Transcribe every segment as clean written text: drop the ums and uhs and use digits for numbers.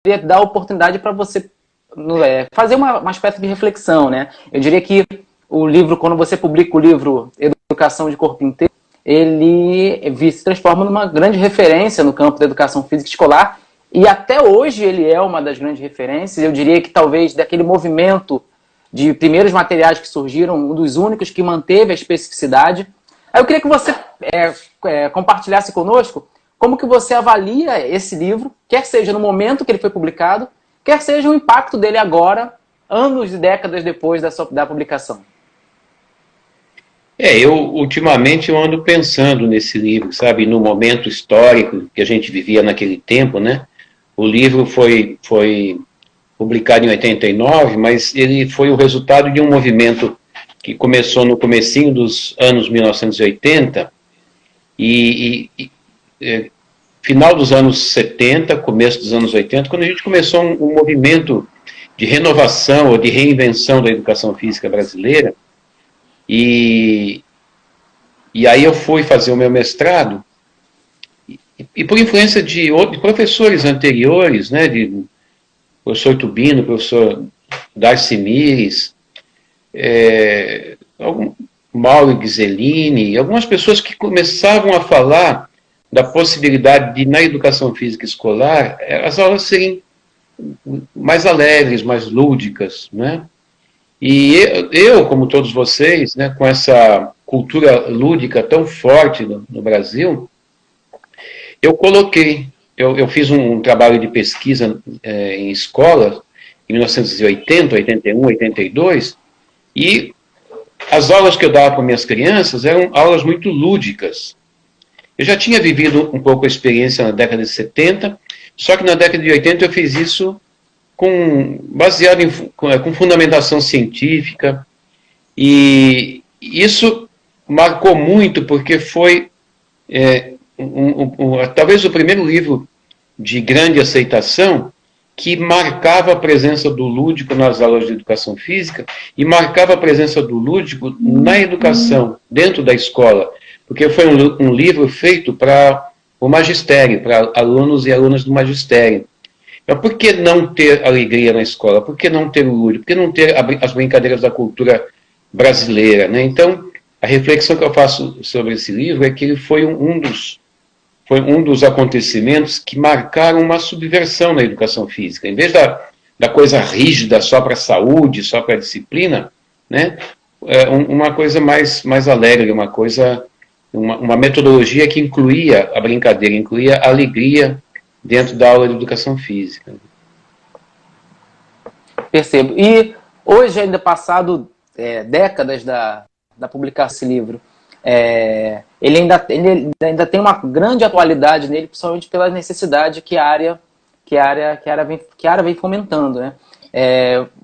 dar a oportunidade para você fazer uma espécie de reflexão, né? Eu diria que o livro, quando você publica o livro Educação de Corpo Inteiro, ele se transforma numa grande referência no campo da educação física escolar, e até hoje ele é uma das grandes referências. Eu diria que talvez daquele movimento de primeiros materiais que surgiram, um dos únicos que manteve a especificidade. Aí eu queria que você compartilhasse conosco como que você avalia esse livro, quer seja no momento que ele foi publicado, quer seja o impacto dele agora, anos e décadas depois da publicação. Ultimamente eu ando pensando nesse livro, sabe, no momento histórico que a gente vivia naquele tempo, né? O livro foi publicado em 89, mas ele foi o resultado de um movimento que começou no comecinho dos anos 1980 final dos anos 70, começo dos anos 80, quando a gente começou um movimento de renovação ou de reinvenção da educação física brasileira. E aí eu fui fazer o meu mestrado, e por influência de outros professores anteriores, né, de professor Tubino, professor Darcy Mires, Mauro Ghiseline, algumas pessoas que começavam a falar da possibilidade de, na educação física escolar, as aulas serem mais alegres, mais lúdicas, né? E eu, como todos vocês, né, com essa cultura lúdica tão forte no Brasil, eu fiz um trabalho de pesquisa em escolas, em 1980, 81, 82, e as aulas que eu dava para minhas crianças eram aulas muito lúdicas. Eu já tinha vivido um pouco a experiência na década de 70, só que na década de 80 eu fiz isso baseado com fundamentação científica, e isso marcou muito, porque foi talvez o primeiro livro de grande aceitação que marcava a presença do lúdico nas aulas de educação física e marcava a presença do lúdico na educação, dentro da escola, porque foi um livro feito para o magistério, para alunos e alunas do magistério. Mas por que não ter alegria na escola? Por que não ter o lúdico? Por que não ter as brincadeiras da cultura brasileira, né? Então, a reflexão que eu faço sobre esse livro é que ele foi um dos acontecimentos que marcaram uma subversão na educação física. Em vez da coisa rígida só para a saúde, só para a disciplina, né? Uma coisa mais alegre, uma metodologia que incluía a brincadeira, incluía a alegria dentro da aula de educação física. Percebo. E hoje, ainda passado décadas da publicação desse livro, ele ainda tem uma grande atualidade nele, principalmente pela necessidade que a área vem fomentando, né?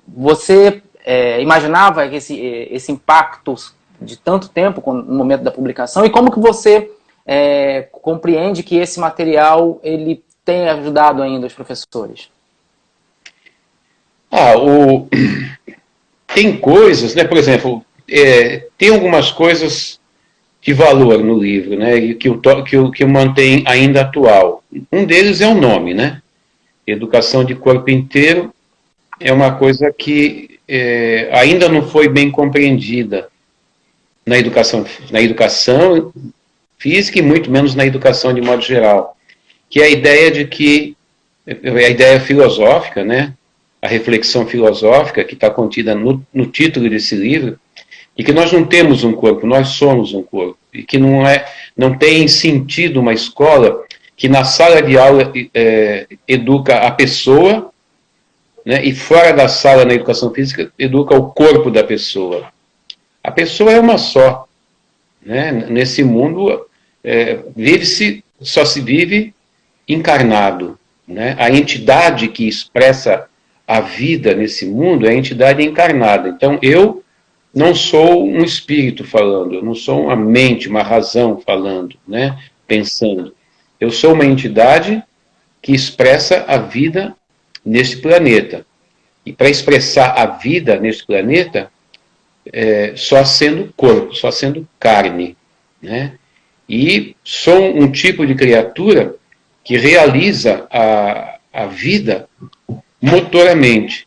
Você imaginava que esse impacto de tanto tempo no momento da publicação, e como que você compreende que esse material ele tem ajudado ainda os professores? Tem coisas, né? Por exemplo, tem algumas coisas de valor no livro, né? Que o mantém ainda atual. Um deles é o nome, né? Educação de corpo inteiro é uma coisa que ainda não foi bem compreendida na educação física e muito menos na educação de modo geral, que é a ideia a ideia filosófica, né? A reflexão filosófica que está contida no título desse livro, e que nós não temos um corpo, nós somos um corpo, e que não tem sentido uma escola que na sala de aula educa a pessoa, né, e fora da sala, na educação física, educa o corpo da pessoa. A pessoa é uma só, né? Nesse mundo só se vive encarnado, né? A entidade que expressa a vida nesse mundo é a entidade encarnada. Então, eu não sou um espírito falando, eu não sou uma mente, uma razão falando, né? Pensando. Eu sou uma entidade que expressa a vida neste planeta. E para expressar a vida neste planeta, só sendo corpo, só sendo carne, né? E sou um tipo de criatura que realiza a vida motoramente.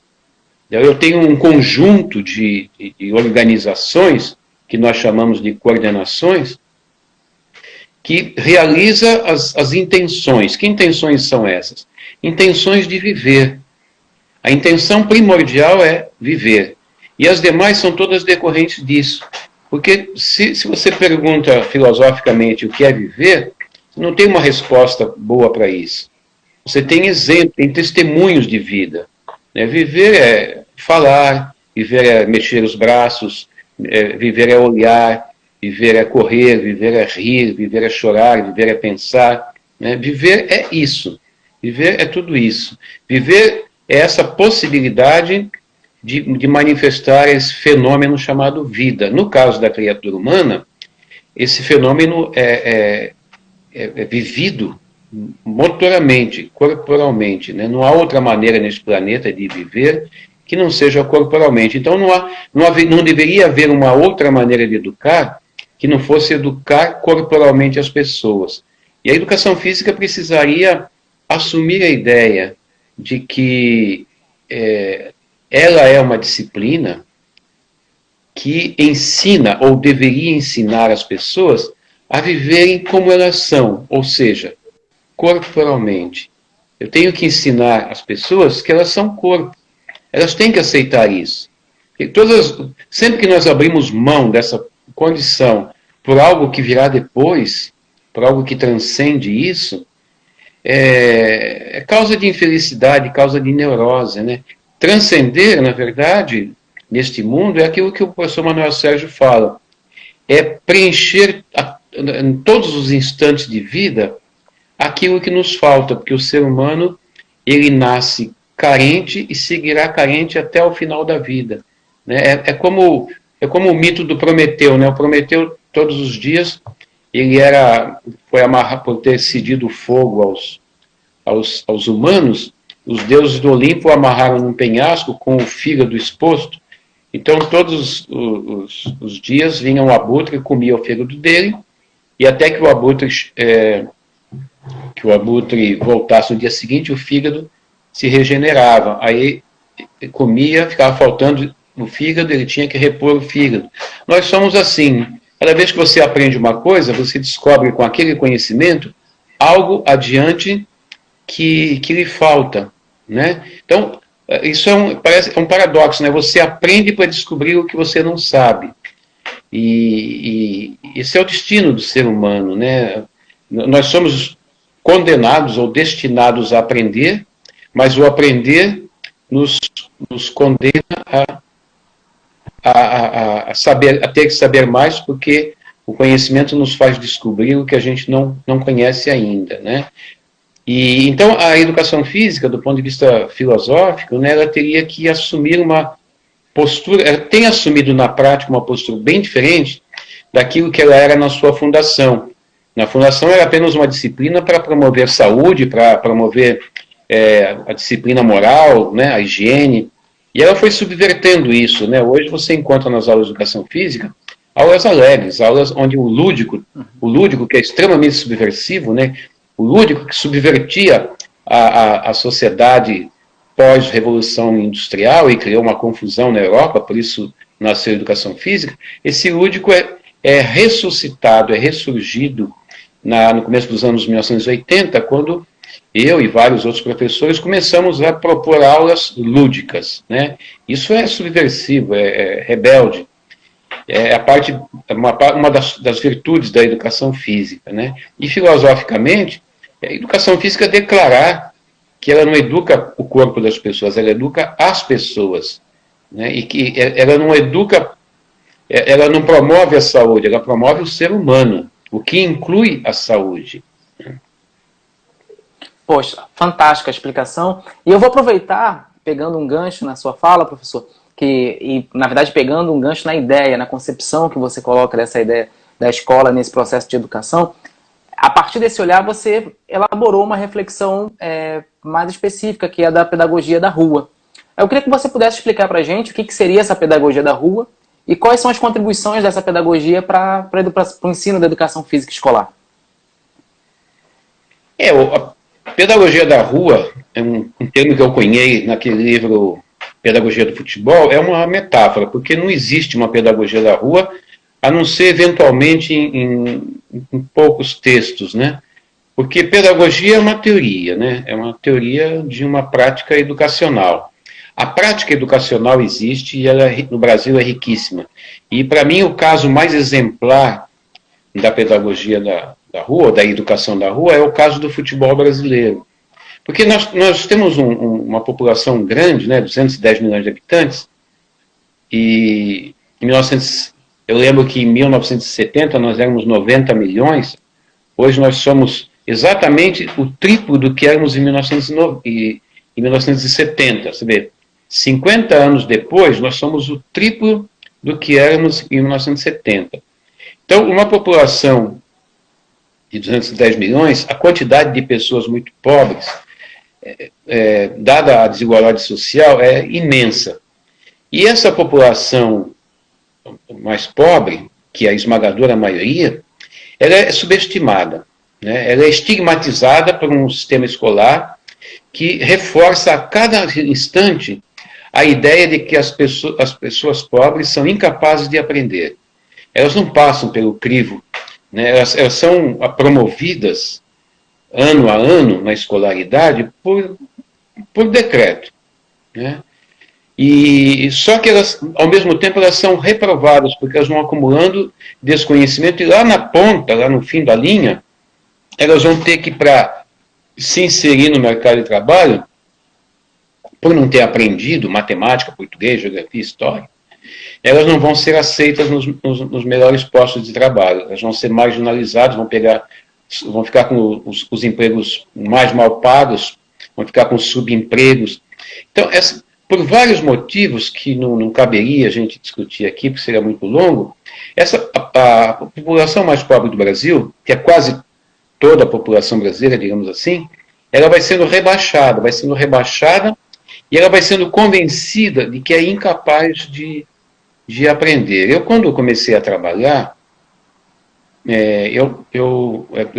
Eu tenho um conjunto de organizações, que nós chamamos de coordenações, que realiza as intenções. Que intenções são essas? Intenções de viver. A intenção primordial é viver. E as demais são todas decorrentes disso. Porque se você pergunta filosoficamente o que é viver, você não tem uma resposta boa para isso. Você tem exemplos, tem testemunhos de vida. Viver é falar, viver é mexer os braços, viver é olhar, viver é correr, viver é rir, viver é chorar, viver é pensar. Viver é isso. Viver é tudo isso. Viver é essa possibilidade de manifestar esse fenômeno chamado vida. No caso da criatura humana, esse fenômeno é vivido motoramente, corporalmente. Não há outra maneira nesse planeta de viver que não seja corporalmente. Então não deveria haver uma outra maneira de educar que não fosse educar corporalmente as pessoas. E a educação física precisaria assumir a ideia de que ela é uma disciplina que ensina, ou deveria ensinar as pessoas a viverem como elas são, ou seja, corporalmente. Eu tenho que ensinar as pessoas que elas são corpo. Elas têm que aceitar isso. E sempre que nós abrimos mão dessa condição por algo que virá depois, por algo que transcende isso, é causa de infelicidade, causa de neurose. Transcender, na verdade, neste mundo, é aquilo que o professor Manuel Sérgio fala. É preencher em todos os instantes de vida aquilo que nos falta, porque o ser humano, ele nasce carente e seguirá carente até o final da vida. É como o mito do Prometeu. O Prometeu, todos os dias, ele foi amarrado por ter cedido o fogo aos humanos. Os deuses do Olimpo o amarraram num penhasco com o fígado exposto. Então, todos os dias vinha um abutre e comia o fígado dele, e até que o abutre voltasse no dia seguinte, o fígado se regenerava. Aí comia, ficava faltando o fígado, ele tinha que repor o fígado. Nós somos assim. Cada vez que você aprende uma coisa, você descobre com aquele conhecimento algo adiante que lhe falta. Então, isso parece um paradoxo. Você aprende para descobrir o que você não sabe. E esse é o destino do ser humano. Nós somos condenados ou destinados a aprender, mas o aprender nos condena a ter que saber mais, porque o conhecimento nos faz descobrir o que a gente não conhece ainda. E então a educação física, do ponto de vista filosófico, ela teria que assumir uma postura, ela tem assumido na prática uma postura bem diferente daquilo que ela era na sua fundação. Na fundação era apenas uma disciplina para promover saúde, para promover a disciplina moral, a higiene, e ela foi subvertendo isso. Hoje você encontra nas aulas de educação física aulas alegres, aulas onde o lúdico que é extremamente subversivo, o lúdico que subvertia a sociedade pós-revolução industrial e criou uma confusão na Europa, por isso nasceu a educação física, esse lúdico é ressuscitado, é ressurgido no começo dos anos 1980, quando eu e vários outros professores começamos a propor aulas lúdicas. Isso é subversivo, é rebelde. É uma das virtudes da educação física. E filosoficamente, a educação física é declarar que ela não educa o corpo das pessoas, ela educa as pessoas. E que ela não educa, ela não promove a saúde, ela promove o ser humano, o que inclui a saúde. Poxa, fantástica a explicação. E eu vou aproveitar, pegando um gancho na sua fala, professor, e na verdade pegando um gancho na ideia, na concepção que você coloca dessa ideia da escola nesse processo de educação. A partir desse olhar, você elaborou uma reflexão mais específica, que é a da pedagogia da rua. Eu queria que você pudesse explicar para a gente o que seria essa pedagogia da rua e quais são as contribuições dessa pedagogia para o ensino da educação física escolar. A pedagogia da rua, um termo que eu cunhei naquele livro Pedagogia do Futebol, é uma metáfora, porque não existe uma pedagogia da rua, a não ser eventualmente em poucos textos, né? Porque pedagogia é uma teoria, né? É uma teoria de uma prática educacional. A prática educacional existe e ela, no Brasil, é riquíssima. E, para mim, o caso mais exemplar da pedagogia da rua, da educação da rua, é o caso do futebol brasileiro. Porque nós temos uma população grande, né, 210 milhões de habitantes, e eu lembro que em 1970 nós éramos 90 milhões, hoje nós somos exatamente o triplo do que éramos em 1970. Você vê, 50 anos depois, nós somos o triplo do que éramos em 1970. Então, uma população de 210 milhões, a quantidade de pessoas muito pobres, dada a desigualdade social, é imensa. E essa população mais pobre, que é a esmagadora maioria, ela é subestimada, né? Ela é estigmatizada por um sistema escolar que reforça a cada instante a ideia de que as pessoas pobres são incapazes de aprender. Elas não passam pelo crivo, né? Elas são promovidas ano a ano na escolaridade por decreto, né? E só que elas, ao mesmo tempo, elas são reprovadas, porque elas vão acumulando desconhecimento, e lá na ponta, lá no fim da linha, elas vão ter que, para se inserir no mercado de trabalho, por não ter aprendido matemática, português, geografia, história, elas não vão ser aceitas nos melhores postos de trabalho, elas vão ser marginalizadas, vão ficar com os empregos mais mal pagos, vão ficar com subempregos. Então, por vários motivos que não caberia a gente discutir aqui, porque seria muito longo, a população mais pobre do Brasil, que é quase toda a população brasileira, digamos assim, ela vai sendo rebaixada e ela vai sendo convencida de que é incapaz de aprender. Eu, quando comecei a trabalhar, eu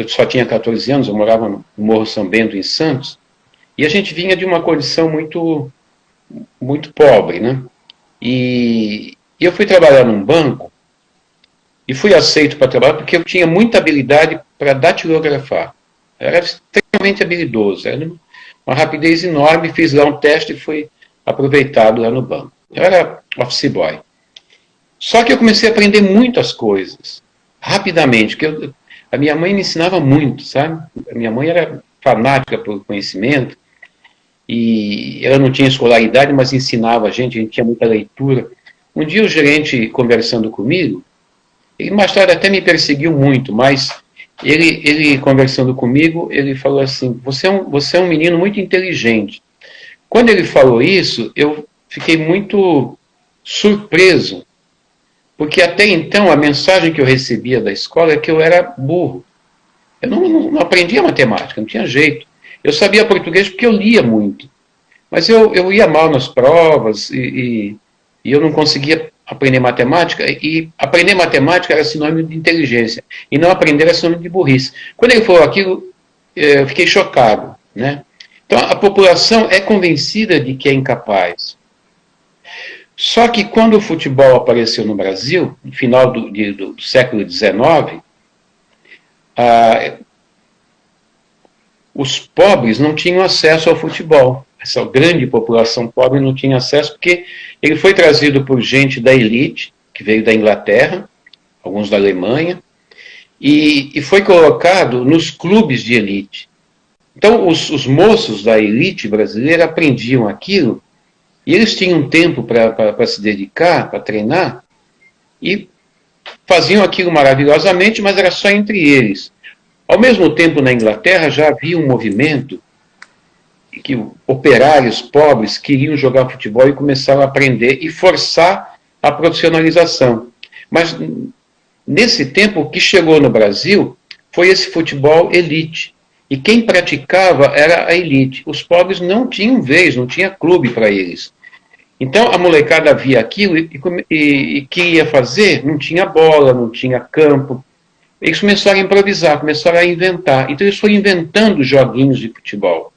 só tinha 14 anos, eu morava no Morro São Bento, em Santos, e a gente vinha de uma condição muito pobre, né? E eu fui trabalhar num banco e fui aceito para trabalhar porque eu tinha muita habilidade para datilografar. Eu era extremamente habilidoso, era uma rapidez enorme, fiz lá um teste e fui aproveitado lá no banco. Eu era office boy. Só que eu comecei a aprender muitas coisas, rapidamente, porque a minha mãe me ensinava muito, sabe? A minha mãe era fanática por conhecimento, e ela não tinha escolaridade, mas ensinava a gente tinha muita leitura. Um dia o gerente, conversando comigo, ele mais tarde até me perseguiu muito, mas ele conversando comigo, ele falou assim, você é um menino muito inteligente. Quando ele falou isso, eu fiquei muito surpreso, porque até então a mensagem que eu recebia da escola é que eu era burro. Eu não aprendia matemática, não tinha jeito. Eu sabia português porque eu lia muito, mas eu ia mal nas provas e eu não conseguia aprender matemática, e aprender matemática era sinônimo de inteligência, e não aprender era sinônimo de burrice. Quando ele falou aquilo, eu fiquei chocado, né? Então a população é convencida de que é incapaz. Só que quando o futebol apareceu no Brasil, no final do século XIX, os pobres não tinham acesso ao futebol. Essa grande população pobre não tinha acesso porque ele foi trazido por gente da elite, que veio da Inglaterra, alguns da Alemanha, e foi colocado nos clubes de elite. Então, os moços da elite brasileira aprendiam aquilo, e eles tinham tempo para se dedicar, para treinar, e faziam aquilo maravilhosamente, mas era só entre eles. Ao mesmo tempo, na Inglaterra, já havia um movimento que operários pobres queriam jogar futebol e começaram a aprender e forçar a profissionalização. Mas, nesse tempo, o que chegou no Brasil foi esse futebol elite. E quem praticava era a elite. Os pobres não tinham vez, não tinha clube para eles. Então, a molecada via aquilo e queria fazer, não tinha bola, não tinha campo. Eles começaram a improvisar, começaram a inventar. Então, eles foram inventando joguinhos de futebol.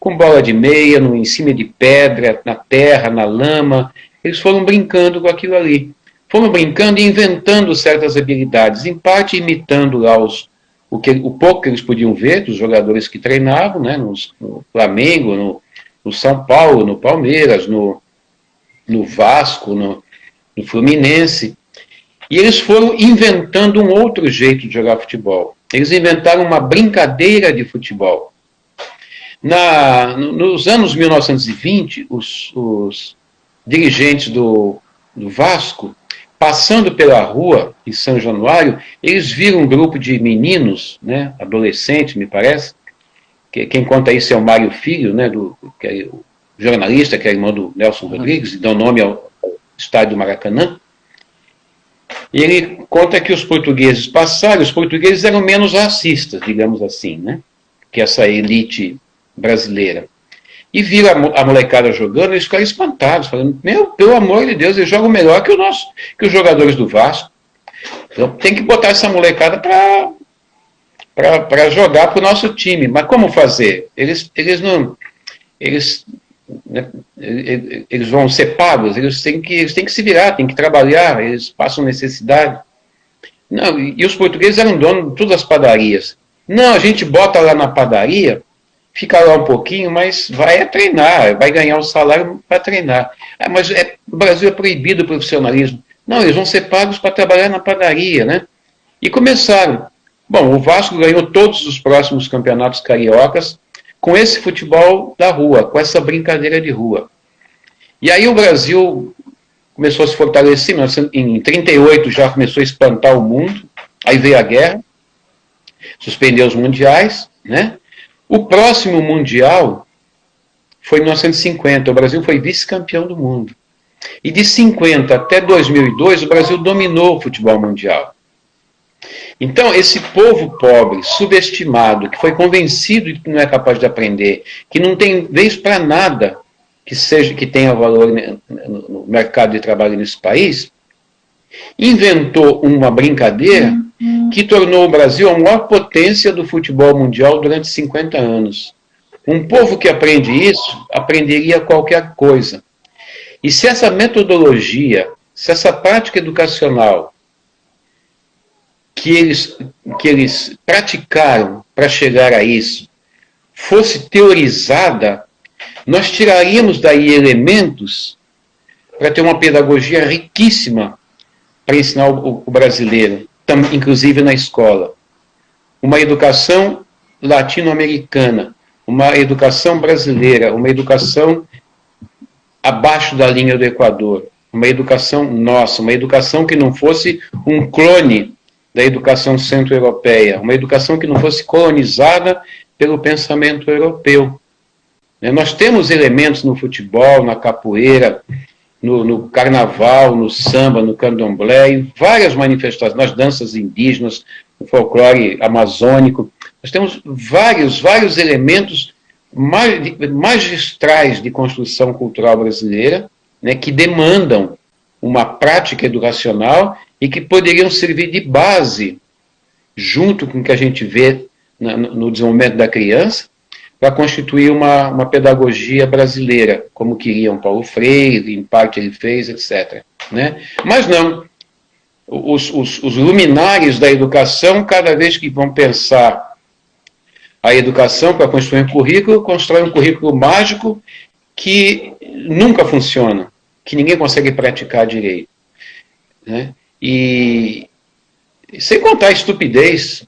com bola de meia, em cima de pedra, na terra, na lama. Eles foram brincando com aquilo ali. Foram brincando e inventando certas habilidades, em parte imitando lá o pouco que eles podiam ver dos jogadores que treinavam, né, no Flamengo, no São Paulo, no Palmeiras, no Vasco, no Fluminense. E eles foram inventando um outro jeito de jogar futebol. Eles inventaram uma brincadeira de futebol. Nos anos 1920, os dirigentes do Vasco, passando pela rua em São Januário, eles viram um grupo de meninos, né, adolescentes, me parece, quem conta isso é o Mário Filho, né, que é o jornalista, que é irmão do Nelson Rodrigues, e dá o nome ao estádio do Maracanã. E ele conta que os portugueses passaram, os portugueses eram menos racistas, digamos assim, né, que essa elite brasileira. E viram a molecada jogando, eles ficaram espantados, falando, pelo amor de Deus, eles jogam melhor que os jogadores do Vasco. Então tem que botar essa molecada para jogar para o nosso time. Mas como fazer? Eles vão ser pagos, eles têm que se virar, têm que trabalhar, eles passam necessidade. Não, e os portugueses eram donos de todas as padarias. Não, a gente bota lá na padaria, fica lá um pouquinho, mas vai treinar, vai ganhar um salário para treinar. Mas no Brasil é proibido o profissionalismo. Não, eles vão ser pagos para trabalhar na padaria, né? E começaram. Bom, o Vasco ganhou todos os próximos campeonatos cariocas com esse futebol da rua, com essa brincadeira de rua. E aí o Brasil começou a se fortalecer, em 1938 já começou a espantar o mundo, aí veio a guerra, suspendeu os mundiais, né? O próximo mundial foi em 1950, o Brasil foi vice-campeão do mundo. E de 50 até 2002, o Brasil dominou o futebol mundial. Então, esse povo pobre, subestimado, que foi convencido de que não é capaz de aprender, que não tem vez para nada que tenha valor no mercado de trabalho nesse país, inventou uma brincadeira que tornou o Brasil a maior potência do futebol mundial durante 50 anos. Um povo que aprende isso, aprenderia qualquer coisa. E se essa metodologia, se essa prática educacional que eles praticaram para chegar a isso, fosse teorizada, nós tiraríamos daí elementos para ter uma pedagogia riquíssima para ensinar o brasileiro, inclusive na escola. Uma educação latino-americana, uma educação brasileira, uma educação abaixo da linha do Equador, uma educação nossa, uma educação que não fosse um clone da educação centro-europeia, uma educação que não fosse colonizada pelo pensamento europeu. Nós temos elementos no futebol, na capoeira, no carnaval, no samba, no candomblé, em várias manifestações, nas danças indígenas, no folclore amazônico. Nós temos vários elementos magistrais de construção cultural brasileira, né, que demandam uma prática educacional e que poderiam servir de base, junto com o que a gente vê no desenvolvimento da criança, para constituir uma pedagogia brasileira, como queriam Paulo Freire, em parte ele fez, etc. Né? Mas não, os luminares da educação, cada vez que vão pensar a educação para construir um currículo, constroem um currículo mágico que nunca funciona, que ninguém consegue praticar direito. Né? E sem contar a estupidez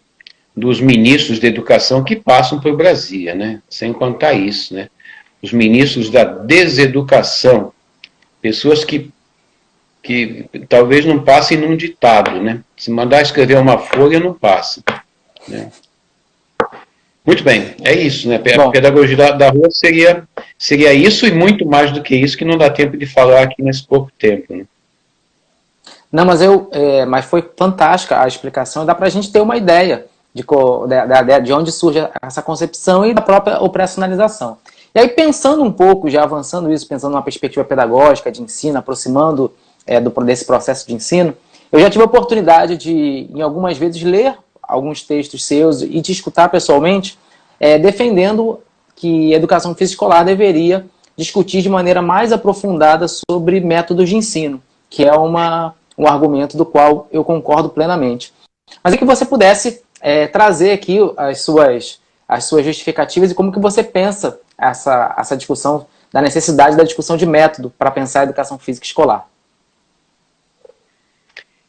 dos ministros da educação que passam por Brasília, né? Sem contar isso, né? Os ministros da deseducação, pessoas que talvez não passem num ditado, né? Se mandar escrever uma folha, não passa. Né? Muito bem, é isso, né? A pedagogia da rua seria isso e muito mais do que isso, que não dá tempo de falar aqui nesse pouco tempo, né? Não, mas foi fantástica a explicação, dá para a gente ter uma ideia de onde surge essa concepção e da própria operacionalização. E aí, pensando um pouco, já avançando isso, pensando numa perspectiva pedagógica de ensino, aproximando desse processo de ensino, eu já tive a oportunidade de, em algumas vezes, ler alguns textos seus e te escutar pessoalmente, defendendo que a educação física escolar deveria discutir de maneira mais aprofundada sobre métodos de ensino, que é um argumento do qual eu concordo plenamente. Mas é que você pudesse trazer aqui as suas justificativas e como que você pensa essa discussão, da necessidade da discussão de método para pensar a educação física escolar.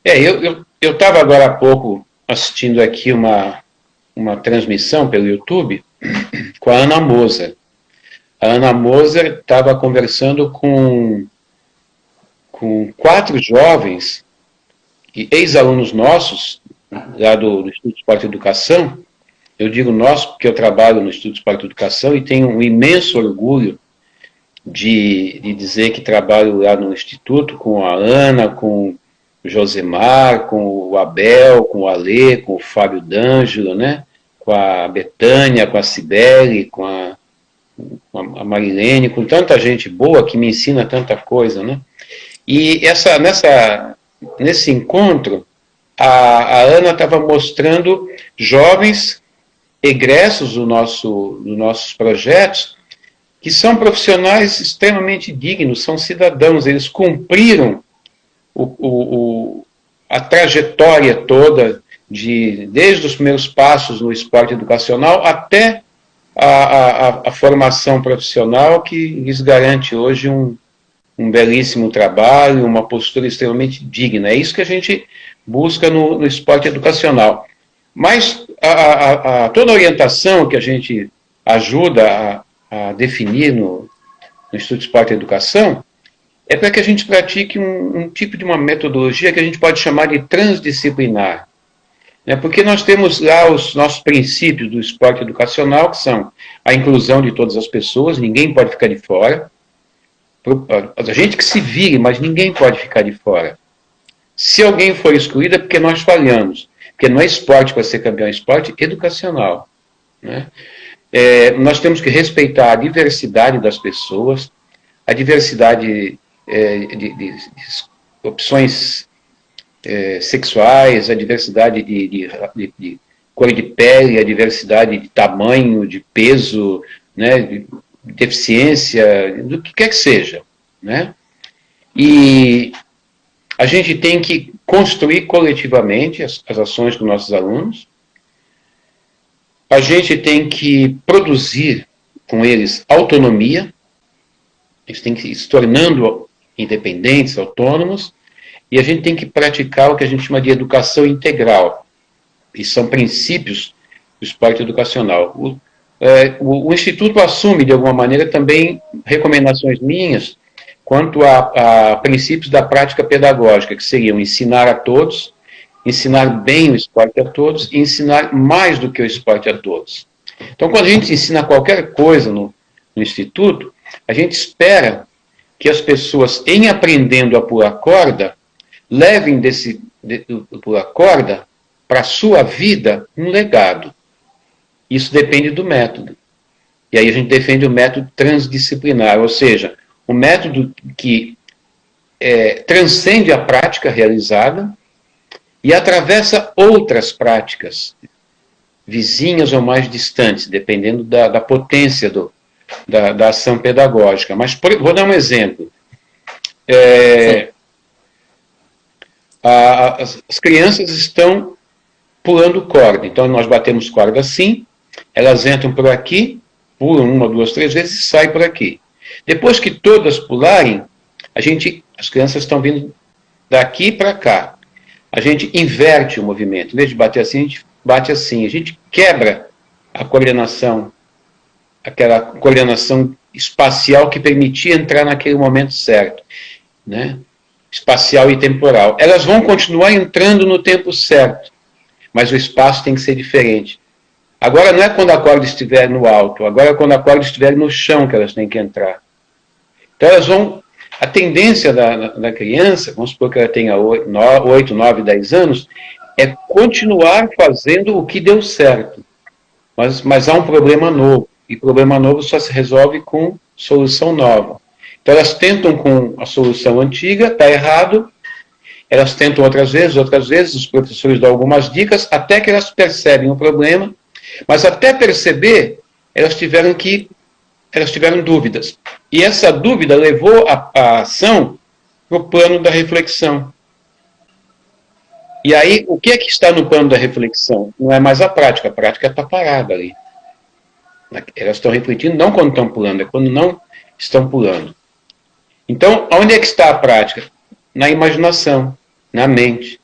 Eu estava agora há pouco assistindo aqui uma transmissão pelo YouTube com a Ana Moser. A Ana Moser estava conversando com 4 jovens, ex-alunos nossos, lá do Instituto de Esporte e Educação. Eu digo nosso porque eu trabalho no Instituto de Esporte e Educação e tenho um imenso orgulho de dizer que trabalho lá no Instituto com a Ana, com o Josemar, com o Abel, com o Alê, com o Fábio D'Angelo, né? Com a Betânia, com a Cibele, com a Marilene, com tanta gente boa que me ensina tanta coisa, né? E nesse encontro, a Ana estava mostrando jovens egressos dos nossos projetos, que são profissionais extremamente dignos, são cidadãos, eles cumpriram a trajetória toda, desde os primeiros passos no esporte educacional até a formação profissional, que lhes garante hoje um belíssimo trabalho, uma postura extremamente digna. É isso que a gente busca no esporte educacional. Mas toda a orientação que a gente ajuda a definir no Instituto de Esporte e Educação é para que a gente pratique um tipo de uma metodologia que a gente pode chamar de transdisciplinar. Né? Porque nós temos lá os nossos princípios do esporte educacional, que são a inclusão de todas as pessoas, ninguém pode ficar de fora. A gente que se vire, mas ninguém pode ficar de fora. Se alguém for excluído é porque nós falhamos. Porque não é esporte para ser campeão, é esporte educacional. Né? Nós temos que respeitar a diversidade das pessoas, a diversidade de opções sexuais, a diversidade de cor de pele, a diversidade de tamanho, de peso, né, de deficiência, do que quer que seja. Né? E a gente tem que construir coletivamente as ações com nossos alunos. A gente tem que produzir com eles autonomia. Eles têm que ir se tornando independentes, autônomos. E a gente tem que praticar o que a gente chama de educação integral. E são princípios do esporte educacional. O Instituto assume, de alguma maneira, também recomendações minhas quanto a princípios da prática pedagógica, que seriam ensinar a todos, ensinar bem o esporte a todos e ensinar mais do que o esporte a todos. Então, quando a gente ensina qualquer coisa no Instituto, a gente espera que as pessoas, em aprendendo a pular corda, levem do pular corda para a sua vida um legado. Isso depende do método. E aí a gente defende o método transdisciplinar, ou seja, um método que transcende a prática realizada e atravessa outras práticas, vizinhas ou mais distantes, dependendo da potência da ação pedagógica. Mas vou dar um exemplo. As crianças estão pulando corda, então nós batemos corda assim, elas entram por aqui, pulam 1, 2, 3 vezes e saem por aqui. Depois que todas pularem, as crianças estão vindo daqui para cá. A gente inverte o movimento. Em vez de bater assim, a gente bate assim. A gente quebra a coordenação, aquela coordenação espacial que permitia entrar naquele momento certo, né? Espacial e temporal. Elas vão continuar entrando no tempo certo, mas o espaço tem que ser diferente. Agora não é quando a corda estiver no alto, agora é quando a corda estiver no chão que elas têm que entrar. Então elas vão... A tendência da criança, vamos supor que ela tenha 8, 9, 10 anos, é continuar fazendo o que deu certo. Mas há um problema novo. E problema novo só se resolve com solução nova. Então elas tentam com a solução antiga, está errado. Elas tentam outras vezes, os professores dão algumas dicas, até que elas percebem o problema. Mas até perceber, elas tiveram dúvidas. E essa dúvida levou a ação para o plano da reflexão. E aí, o que é que está no plano da reflexão? Não é mais a prática está parada ali. Elas estão refletindo não quando estão pulando, é quando não estão pulando. Então, onde é que está a prática? Na imaginação, na mente,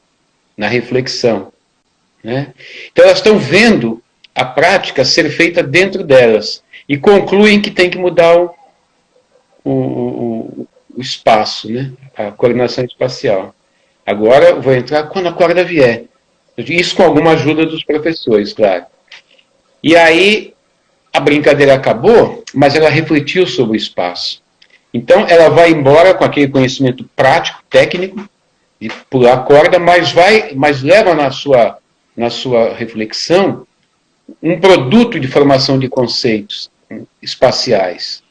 na reflexão. Né? Então, elas estão vendo a prática ser feita dentro delas e concluem que tem que mudar o espaço, né? A coordenação espacial. Agora eu vou entrar quando a corda vier. Isso com alguma ajuda dos professores, claro. E aí a brincadeira acabou, mas ela refletiu sobre o espaço. Então ela vai embora com aquele conhecimento prático, técnico, de pular a corda, mas leva na sua reflexão um produto de formação de conceitos espaciais.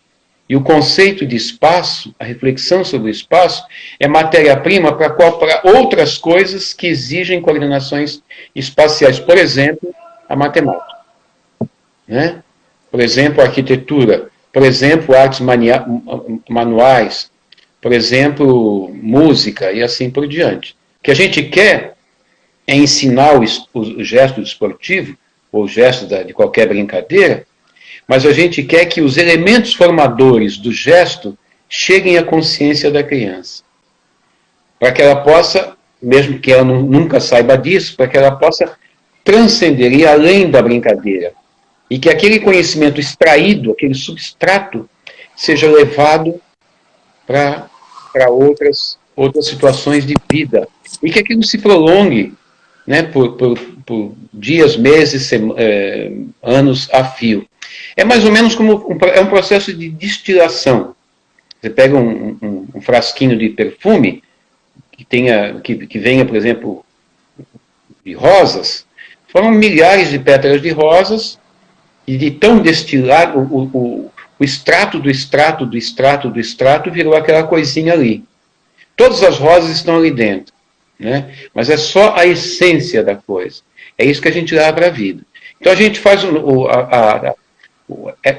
E o conceito de espaço, a reflexão sobre o espaço, é matéria-prima para outras coisas que exigem coordenações espaciais. Por exemplo, a matemática. Né? Por exemplo, a arquitetura. Por exemplo, artes manuais. Por exemplo, música e assim por diante. O que a gente quer é ensinar o gesto esportivo, ou o gesto de qualquer brincadeira, mas a gente quer que os elementos formadores do gesto cheguem à consciência da criança. Para que ela possa, mesmo que ela nunca saiba disso, para que ela possa transcender e ir além da brincadeira. E que aquele conhecimento extraído, aquele substrato, seja levado para outras situações de vida. E que aquilo se prolongue, né, por dias, meses, anos a fio. É mais ou menos como um processo de destilação. Você pega um frasquinho de perfume que venha, por exemplo, de rosas, formam milhares de pétalas de rosas, e de tão destilado, o extrato do extrato do extrato do extrato virou aquela coisinha ali. Todas as rosas estão ali dentro, né? Mas é só a essência da coisa. É isso que a gente leva para a vida. Então a gente faz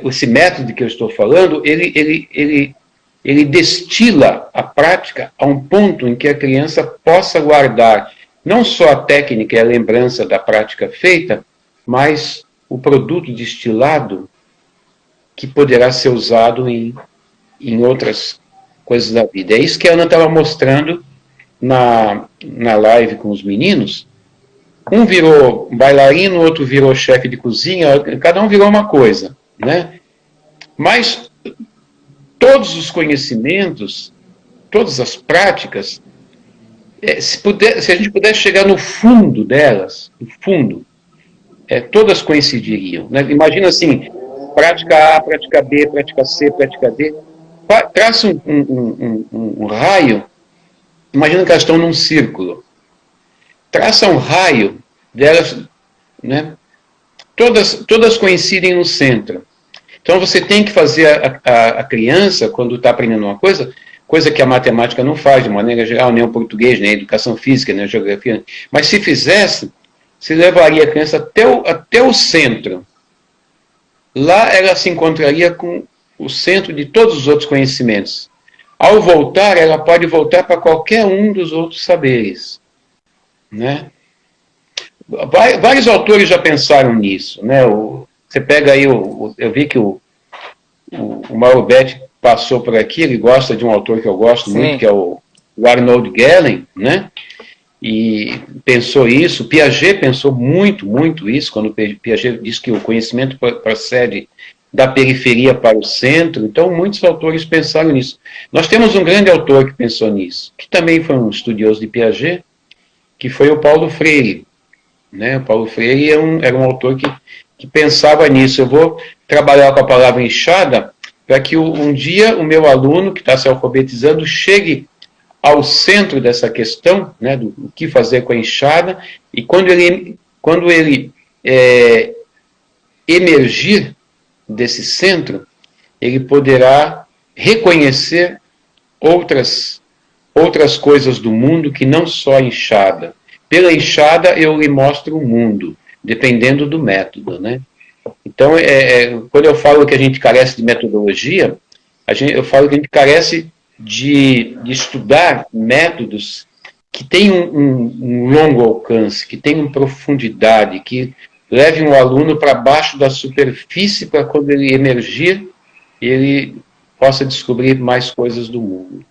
esse método que eu estou falando, ele destila a prática a um ponto em que a criança possa guardar não só a técnica e a lembrança da prática feita, mas o produto destilado que poderá ser usado em outras coisas da vida. É isso que a Ana estava mostrando na live com os meninos. Um virou bailarino, o outro virou chefe de cozinha, cada um virou uma coisa, né? Mas todos os conhecimentos, todas as práticas, se a gente pudesse chegar no fundo delas, no fundo, todas coincidiriam. Né? Imagina assim, prática A, prática B, prática C, prática D. Traça um raio, imagina que elas estão num círculo. Traça um raio delas, né? Todas coincidem no centro. Então você tem que fazer a criança, quando está aprendendo uma coisa que a matemática não faz, de maneira geral, nem o português, nem a educação física, nem a geografia. Mas se fizesse, se levaria a criança até o centro. Lá ela se encontraria com o centro de todos os outros conhecimentos. Ao voltar, ela pode voltar para qualquer um dos outros saberes. Né? Vários autores já pensaram nisso. Né? Você pega aí, eu vi que o Mauro Betti passou por aqui, ele gosta de um autor que eu gosto muito, que é o Arnold Gehlen, né? E pensou isso. Piaget pensou muito, muito isso, quando Piaget diz que o conhecimento procede da periferia para o centro. Então, muitos autores pensaram nisso. Nós temos um grande autor que pensou nisso, que também foi um estudioso de Piaget, que foi o Paulo Freire. Né? O Paulo Freire era um autor que pensava nisso. Eu vou trabalhar com a palavra enxada para que um dia o meu aluno, que está se alfabetizando, chegue ao centro dessa questão, né, do que fazer com a enxada, e quando ele emergir desse centro, ele poderá reconhecer outras coisas do mundo que não só a enxada. Pela enxada eu lhe mostro o mundo, dependendo do método, né? Então, quando eu falo que a gente carece de metodologia, eu falo que a gente carece de estudar métodos que tenham um longo alcance, que tenham profundidade, que levem o aluno para baixo da superfície para quando ele emergir, ele possa descobrir mais coisas do mundo.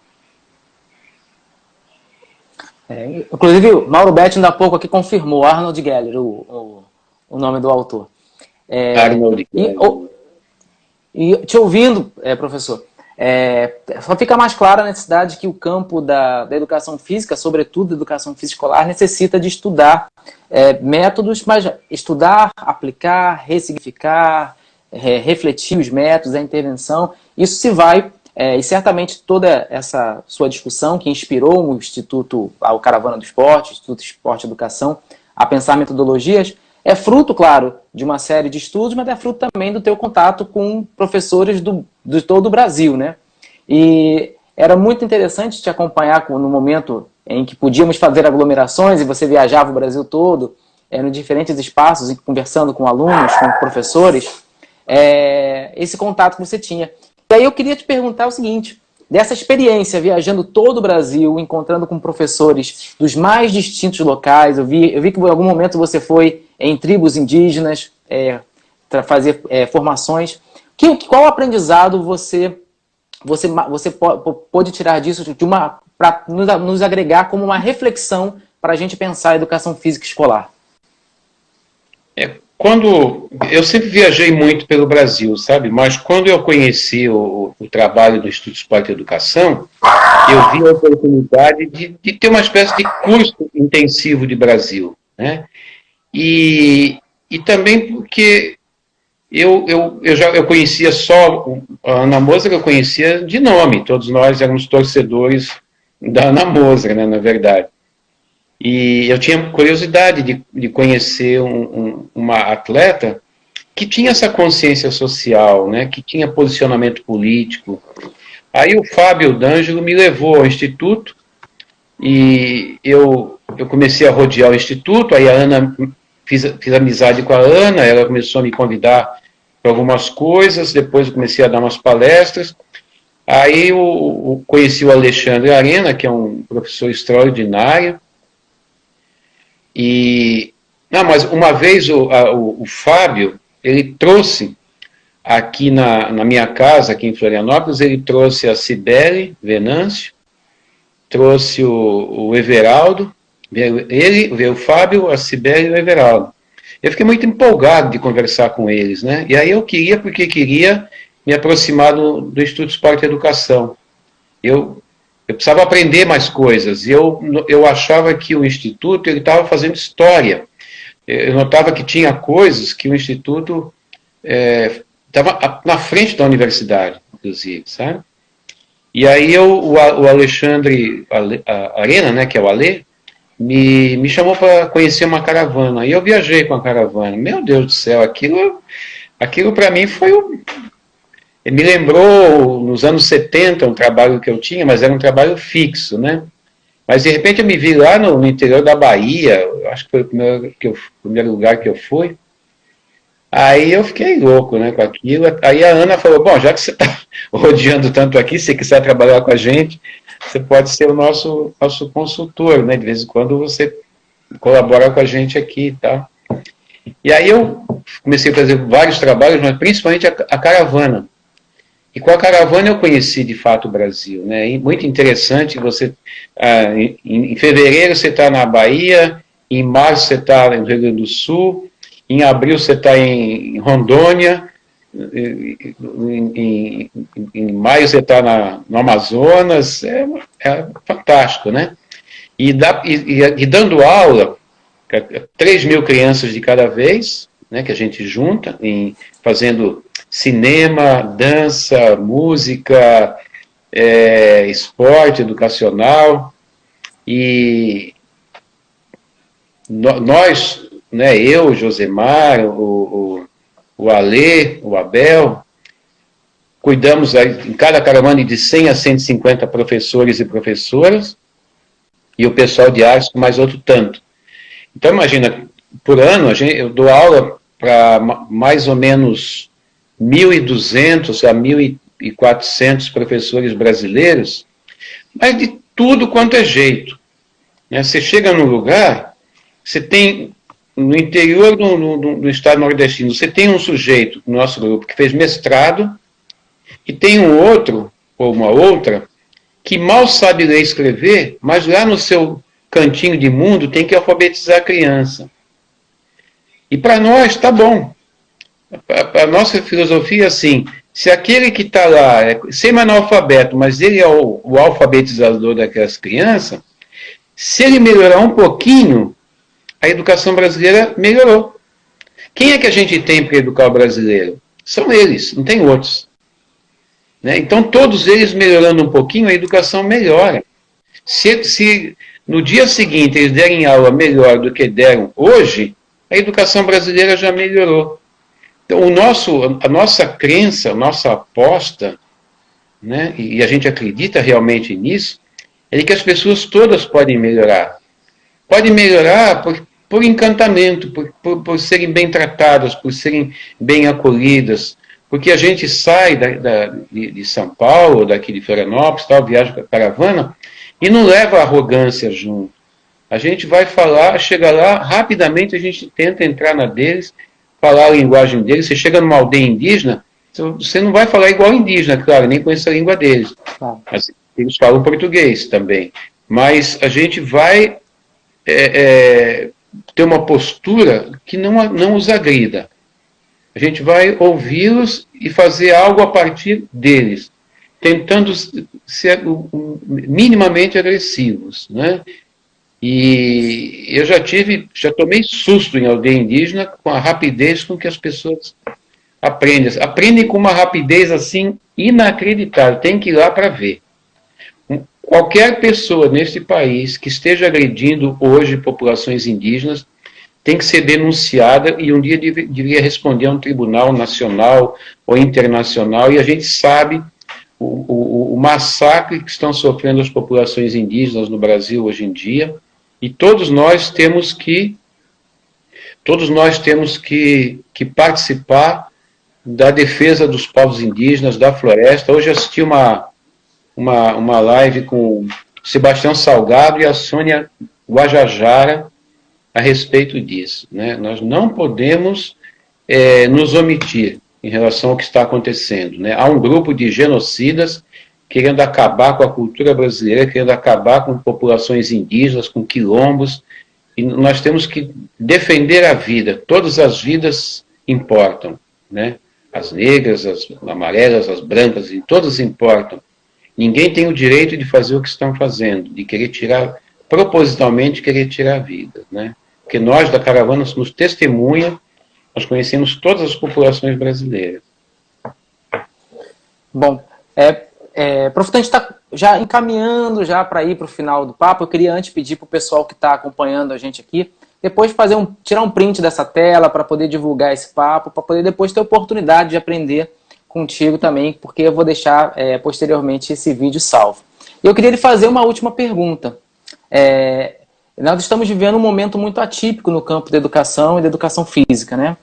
Inclusive, o Mauro Betti, ainda há pouco aqui, confirmou, Arnold Geller, o nome do autor. Arnold Geller. E te ouvindo, professor, só fica mais clara a necessidade que o campo da educação física, sobretudo da educação física escolar, necessita de estudar métodos, mas estudar, aplicar, ressignificar, refletir os métodos, a intervenção. Isso se vai, e certamente toda essa sua discussão que inspirou o Instituto, o Caravana do Esporte, Instituto Esporte e Educação, a pensar metodologias, é fruto, claro, de uma série de estudos, mas é fruto também do teu contato com professores de todo o Brasil, né? E era muito interessante te acompanhar no momento em que podíamos fazer aglomerações e você viajava o Brasil todo, em diferentes espaços, conversando com alunos, com professores, esse contato que você tinha. E aí eu queria te perguntar o seguinte, dessa experiência, viajando todo o Brasil, encontrando com professores dos mais distintos locais, eu vi que em algum momento você foi em tribos indígenas, para fazer formações. Qual aprendizado você pode tirar disso para nos agregar como uma reflexão para a gente pensar a educação física escolar? Eu sempre viajei muito pelo Brasil, sabe? Mas quando eu conheci o trabalho do Instituto Esporte e Educação, eu vi a oportunidade de ter uma espécie de curso intensivo de Brasil, né? E também porque eu conhecia só a Ana Moser, eu conhecia de nome, todos nós éramos torcedores da Ana Moser, né, na verdade. E eu tinha curiosidade de conhecer uma atleta que tinha essa consciência social, né, que tinha posicionamento político. Aí o Fábio D'Angelo me levou ao Instituto e eu comecei a rodear o Instituto, aí a Ana, fiz amizade com a Ana, ela começou a me convidar para algumas coisas, depois eu comecei a dar umas palestras, aí eu conheci o Alexandre Arena, que é um professor extraordinário, mas uma vez o Fábio, ele trouxe aqui na minha casa, aqui em Florianópolis, ele trouxe a Cibele Venâncio, trouxe o Everaldo, veio o Fábio, a Cibele e o Everaldo. Eu fiquei muito empolgado de conversar com eles, né? E aí eu queria me aproximar do Instituto Esporte e Educação. Eu precisava aprender mais coisas, e eu achava que o Instituto estava fazendo história. Eu notava que tinha coisas que o Instituto estava na frente da universidade, inclusive, sabe? E aí o Alexandre Arena, né, que é o Alê, me chamou para conhecer uma caravana. E eu viajei com a caravana. Meu Deus do céu, aquilo para mim foi me lembrou, nos anos 70, um trabalho que eu tinha, mas era um trabalho fixo, né? Mas, de repente, eu me vi lá no interior da Bahia, acho que foi o primeiro lugar que eu fui. Aí eu fiquei louco, né, com aquilo. Aí a Ana falou, bom, já que você está rodeando tanto aqui, se você quiser trabalhar com a gente, você pode ser o nosso consultor, né? De vez em quando você colabora com a gente aqui e tal. E aí eu comecei a fazer vários trabalhos, mas principalmente a caravana. E com a caravana eu conheci de fato o Brasil, né? E muito interessante, em fevereiro você está na Bahia, em março você está no Rio Grande do Sul, em abril você está em Rondônia, em maio você está no Amazonas, é fantástico, né? E dando aula, 3.000 crianças de cada vez, né, que a gente junta, fazendo cinema, dança, música, esporte educacional, e nós, né, eu, o Josemar, o Alê, o Abel, cuidamos em cada caravana de 100 a 150 professores e professoras, e o pessoal de artes com mais outro tanto. Então, imagina, por ano, eu dou aula mais ou menos 1.200 a 1.400 professores brasileiros, mas de tudo quanto é jeito. Né? Você chega num lugar, você tem, no interior do estado nordestino, você tem um sujeito no nosso grupo que fez mestrado, e tem um outro, ou uma outra, que mal sabe ler e escrever, mas lá no seu cantinho de mundo tem que alfabetizar a criança. E para nós está bom. A nossa filosofia é assim, se aquele que está lá é semi-analfabeto, mas ele é o alfabetizador daquelas crianças, se ele melhorar um pouquinho, a educação brasileira melhorou. Quem é que a gente tem para educar o brasileiro? São eles, não tem outros. Né? Então, todos eles melhorando um pouquinho, a educação melhora. Se no dia seguinte eles derem aula melhor do que deram hoje, a educação brasileira já melhorou. Então, a nossa crença, a nossa aposta, né, e a gente acredita realmente nisso, é de que as pessoas todas podem melhorar. Podem melhorar por encantamento, por serem bem tratadas, por serem bem acolhidas, porque a gente sai de São Paulo, daqui de Florianópolis, tal, viaja com a caravana, e não leva a arrogância junto. A gente vai falar, chega lá, rapidamente a gente tenta entrar na deles, falar a linguagem deles. Você chega numa aldeia indígena, você não vai falar igual indígena, claro, nem conhece a língua deles. Mas eles falam português também. Mas a gente vai ter uma postura que não os agrida. A gente vai ouvi-los e fazer algo a partir deles, tentando ser minimamente agressivos, né? E eu já tomei susto em aldeia indígena com a rapidez com que as pessoas aprendem com uma rapidez assim inacreditável, tem que ir lá para ver. Qualquer pessoa nesse país que esteja agredindo hoje populações indígenas tem que ser denunciada e um dia deveria responder a um tribunal nacional ou internacional, e a gente sabe o massacre que estão sofrendo as populações indígenas no Brasil hoje em dia, e todos nós temos que participar da defesa dos povos indígenas, da floresta. Hoje eu assisti uma live com o Sebastião Salgado e a Sônia Guajajara a respeito disso. Né? Nós não podemos nos omitir em relação ao que está acontecendo. Né? Há um grupo de genocidas querendo acabar com a cultura brasileira, querendo acabar com populações indígenas, com quilombos, e nós temos que defender a vida. Todas as vidas importam. Né? As negras, as amarelas, as brancas, e todas importam. Ninguém tem o direito de fazer o que estão fazendo, de querer tirar, propositalmente querer tirar a vida, né? Porque nós da caravana nos testemunha, nós conhecemos todas as populações brasileiras. Bom, professor, a gente está já encaminhando já para ir para o final do papo. Eu queria antes pedir para o pessoal que está acompanhando a gente aqui, depois tirar um print dessa tela para poder divulgar esse papo, para poder depois ter oportunidade de aprender contigo também, porque eu vou deixar posteriormente esse vídeo salvo. E eu queria lhe fazer uma última pergunta. Nós estamos vivendo um momento muito atípico no campo da educação e da educação física, né?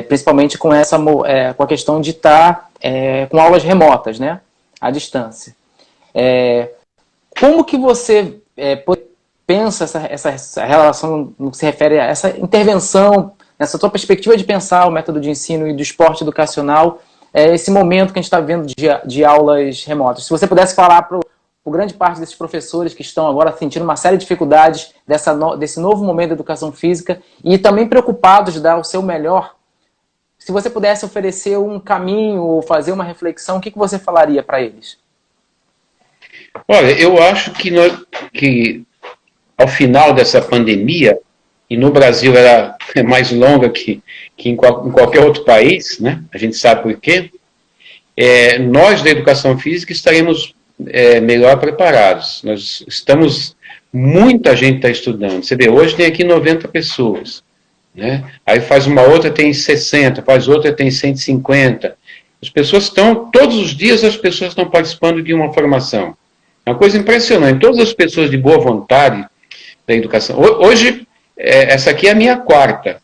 Principalmente com a questão de estar com aulas remotas, né? À distância. Como que você pensa essa relação no que se refere a essa intervenção, nessa sua perspectiva de pensar o método de ensino e do esporte educacional, esse momento que a gente está vendo de aulas remotas? Se você pudesse falar para grande parte desses professores que estão agora sentindo uma série de dificuldades desse novo momento da educação física e também preocupados de dar o seu melhor, se você pudesse oferecer um caminho ou fazer uma reflexão, o que você falaria para eles? Olha, eu acho que ao final dessa pandemia, e no Brasil ela é mais longa que em qualquer outro país, né? A gente sabe por quê, nós da educação física estaremos melhor preparados. Muita gente está estudando. Você vê, hoje tem aqui 90 pessoas. Né? Aí faz uma outra, tem 60, faz outra, tem 150. As pessoas todos os dias as pessoas estão participando de uma formação. É uma coisa impressionante. Todas as pessoas de boa vontade da educação. Hoje, essa aqui é a minha quarta.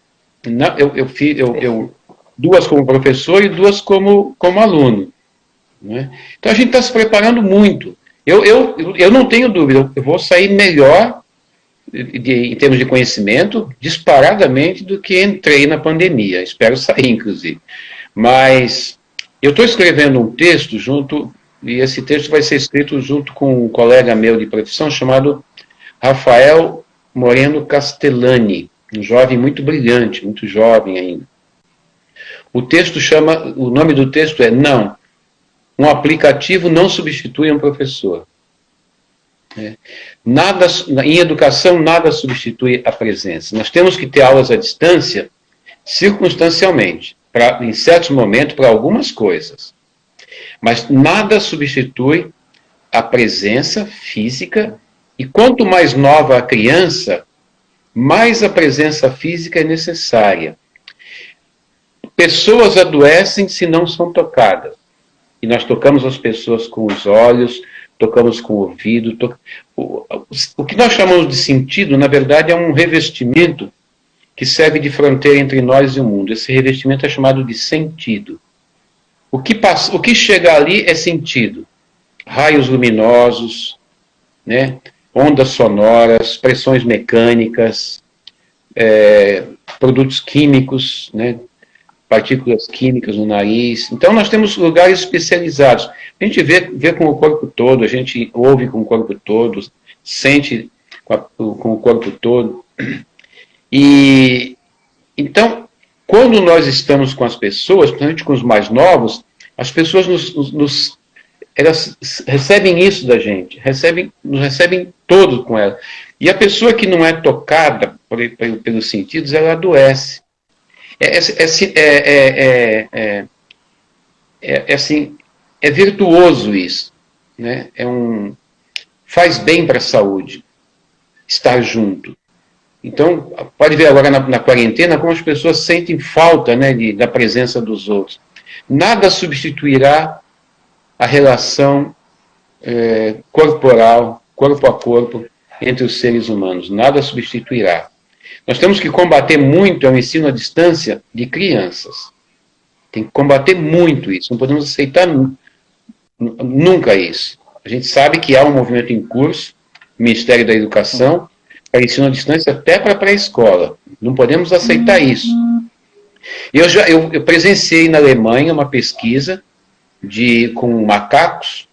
duas como professor e duas como aluno. Né? Então a gente está se preparando muito. Eu não tenho dúvida, eu vou sair melhor em termos de conhecimento, disparadamente, do que entrei na pandemia. Espero sair, inclusive. Mas eu estou escrevendo um texto e esse texto vai ser escrito junto com um colega meu de profissão chamado Rafael Moreno Castellani, um jovem muito brilhante, muito jovem ainda. O nome do texto é Não, um aplicativo não substitui um professor. Em educação, nada substitui a presença. Nós temos que ter aulas à distância, circunstancialmente, em certos momentos, para algumas coisas. Mas nada substitui a presença física, e quanto mais nova a criança, mais a presença física é necessária. Pessoas adoecem se não são tocadas. E nós tocamos as pessoas com os olhos, tocamos com o ouvido. O que nós chamamos de sentido, na verdade, é um revestimento que serve de fronteira entre nós e o mundo. Esse revestimento é chamado de sentido. O que chega ali é sentido. Raios luminosos, né? Ondas sonoras, pressões mecânicas, produtos químicos, né? Partículas químicas no nariz. Então nós temos lugares especializados. A gente vê com o corpo todo, a gente ouve com o corpo todo, sente com o corpo todo. E então, quando nós estamos com as pessoas, principalmente com os mais novos, as pessoas elas recebem isso da gente, nos recebem todos com ela. E a pessoa que não é tocada pelos sentidos, ela adoece. É virtuoso isso, né? Faz bem para a saúde estar junto. Então, pode ver agora na quarentena como as pessoas sentem falta, né, da presença dos outros. Nada substituirá a relação corporal, corpo a corpo, entre os seres humanos. Nada substituirá. Nós temos que combater muito o ensino à distância de crianças. Tem que combater muito isso. Não podemos aceitar nunca isso. A gente sabe que há um movimento em curso, no Ministério da Educação, para ensino à distância até para a pré-escola. Não podemos aceitar isso. Eu presenciei na Alemanha uma pesquisa com macacos,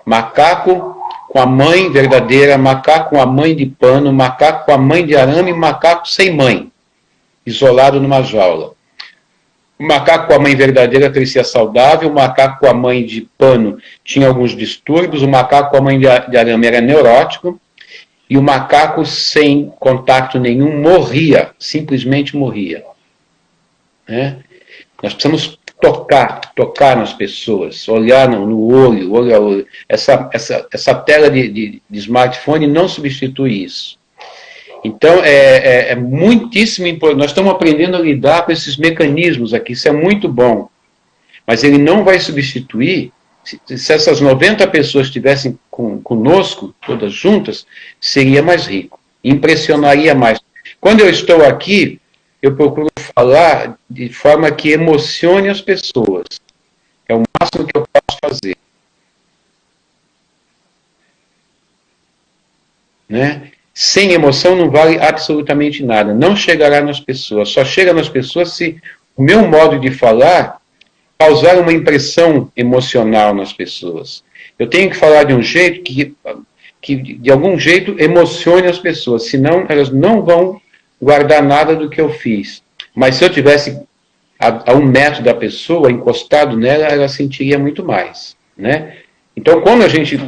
macaco com a mãe verdadeira, macaco com a mãe de pano, macaco com a mãe de arame e macaco sem mãe, isolado numa jaula. O macaco com a mãe verdadeira crescia saudável, o macaco com a mãe de pano tinha alguns distúrbios, o macaco com a mãe de arame era neurótico, e o macaco sem contato nenhum morria, simplesmente morria. Nós precisamos tocar nas pessoas, olhar no olho, olho a olho. Essa tela de smartphone não substitui isso. Então, é muitíssimo importante. Nós estamos aprendendo a lidar com esses mecanismos aqui, isso é muito bom. Mas ele não vai substituir, se essas 90 pessoas estivessem conosco, todas juntas, seria mais rico, impressionaria mais. Quando eu estou aqui, eu procuro falar de forma que emocione as pessoas. É o máximo que eu posso fazer. Né? Sem emoção não vale absolutamente nada. Não chegará nas pessoas. Só chega nas pessoas se o meu modo de falar causar uma impressão emocional nas pessoas. Eu tenho que falar de um jeito que de algum jeito emocione as pessoas. Senão elas não vão guardar nada do que eu fiz. Mas se eu tivesse a 1 metro da pessoa, encostado nela, ela sentiria muito mais. Né? Então, quando a gente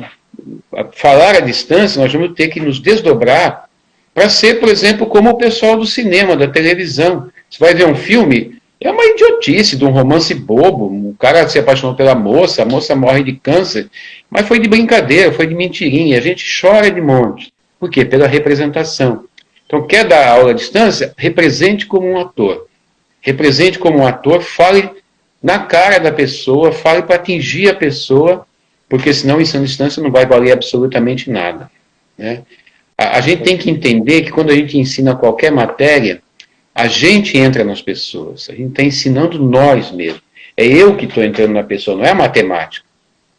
falar à distância, nós vamos ter que nos desdobrar para ser, por exemplo, como o pessoal do cinema, da televisão. Você vai ver um filme, é uma idiotice de um romance bobo, o cara se apaixonou pela moça, a moça morre de câncer, mas foi de brincadeira, foi de mentirinha, a gente chora de monte. Por quê? Pela representação. Então, quer dar aula à distância? Represente como um ator. Represente como um ator, fale na cara da pessoa, fale para atingir a pessoa, porque senão o ensino à distância não vai valer absolutamente nada. Né? A gente tem que entender que quando a gente ensina qualquer matéria, A gente entra nas pessoas, a gente está ensinando nós mesmos. É eu que estou entrando na pessoa, não é a matemática,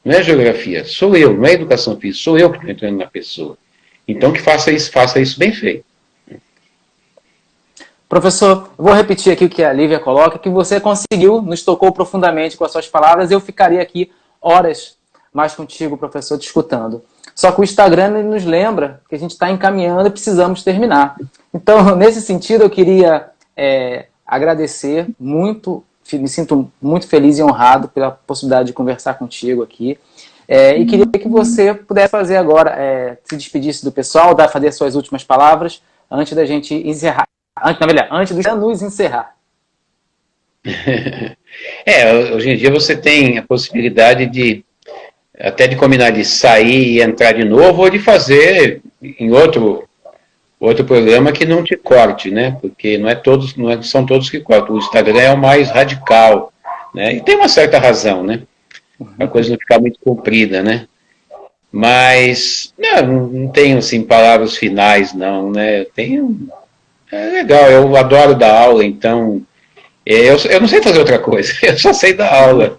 não é a geografia, sou eu, não é a educação física, sou eu que estou entrando na pessoa. Então que faça isso bem feito. Professor, eu vou repetir aqui o que a Lívia coloca, que você conseguiu, nos tocou profundamente com as suas palavras, eu ficaria aqui horas mais contigo, professor, te escutando. Só que o Instagram ele nos lembra que a gente está encaminhando e precisamos terminar. Então, nesse sentido, eu queria agradecer muito, me sinto muito feliz e honrado pela possibilidade de conversar contigo aqui. E queria que você pudesse fazer agora, se despedisse do pessoal, fazer suas últimas palavras, antes da gente encerrar. Antes de nos encerrar. Hoje em dia você tem a possibilidade até de combinar de sair e entrar de novo, ou de fazer em outro programa que não te corte, né? Porque não são todos que cortam. O Instagram é o mais radical, né? E tem uma certa razão, né? A coisa não ficar muito comprida, né? Mas não tenho assim palavras finais, não, né? É legal, eu adoro dar aula, então eu não sei fazer outra coisa, eu só sei dar aula.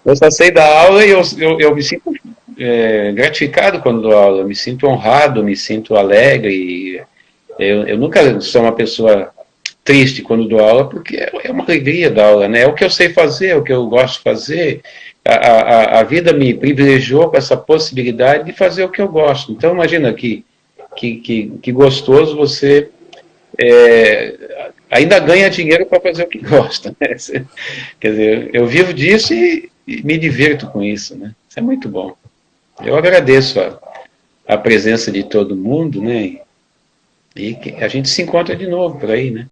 Eu só sei dar aula e eu me sinto gratificado quando dou aula, eu me sinto honrado, me sinto alegre. Eu nunca sou uma pessoa triste quando dou aula, porque é uma alegria dar aula, né? É o que eu sei fazer, é o que eu gosto de fazer. A vida me privilegiou com essa possibilidade de fazer o que eu gosto. Então, imagina que gostoso você ainda ganha dinheiro para fazer o que gosta, né? Quer dizer, eu vivo disso e me divirto com isso, né? Isso é muito bom. Eu agradeço a presença de todo mundo, né? E que a gente se encontra de novo por aí, né?